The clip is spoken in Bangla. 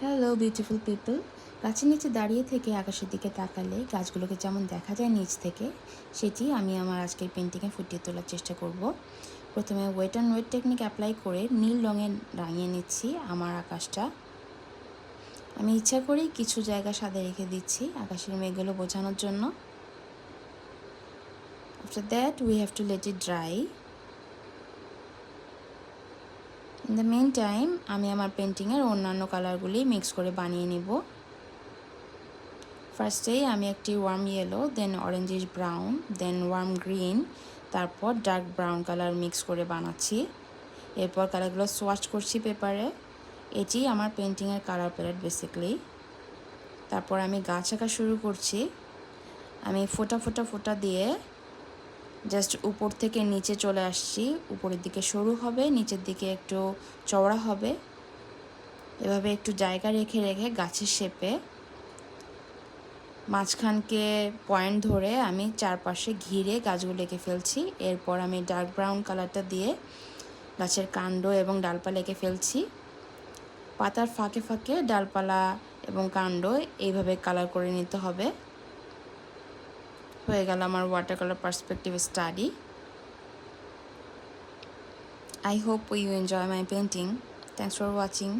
হ্যালো বিউটিফুল পিপল, গাছের নিচে দাঁড়িয়ে থেকে আকাশের দিকে তাকালে গাছগুলোকে যেমন দেখা যায় নিচ থেকে, সেটি আমি আমার আজকের পেন্টিংয়ে ফুটিয়ে তোলার চেষ্টা করব। প্রথমে wet and wet technique apply করে নীল রঙে রাঙিয়ে নিচ্ছি আমার আকাশটা। আমি ইচ্ছা করেই কিছু জায়গা সাদা রেখে দিচ্ছি আকাশের মেঘগুলো বোঝানোর জন্য। After that we have to let it dry. In the meantime আমি আমার পেন্টিংয়ের অন্যান্য কালারগুলি মিক্স করে বানিয়ে নিব। ফার্স্টেই আমি একটি ওয়ার্ম ইয়েলো, দেন অরেঞ্জিশ ব্রাউন, দেন ওয়ার্ম গ্রিন, তারপর ডার্ক ব্রাউন কালার মিক্স করে বানাচ্ছি। এরপর কালারগুলো সোয়াচ করছি পেপারে। এটি আমার পেন্টিংয়ের কালার প্যালেট বেসিক্যালি। তারপর আমি গাছ আঁকা শুরু করছি। আমি ফোঁটা ফোঁটা ফোঁটা দিয়ে জাস্ট উপর থেকে নিচে চলে আসছি। উপরের দিকে সরু হবে, নিচের দিকে একটু চওড়া হবে। এভাবে একটু জায়গা রেখে রেখে গাছের শেপে মাঝখানকে পয়েন্ট ধরে আমি চারপাশে ঘিরে গাছগুলো এঁকে ফেলছি। এরপর আমি ডার্ক ব্রাউন কালারটা দিয়ে গাছের কাণ্ড এবং ডালপালা এঁকে ফেলছি। পাতার ফাঁকে ফাঁকে ডালপালা এবং কাণ্ড এইভাবে কালার করে নিতে হবে। হয়ে গেল আমার water colour perspective study. I hope you enjoy my painting. Thanks for watching.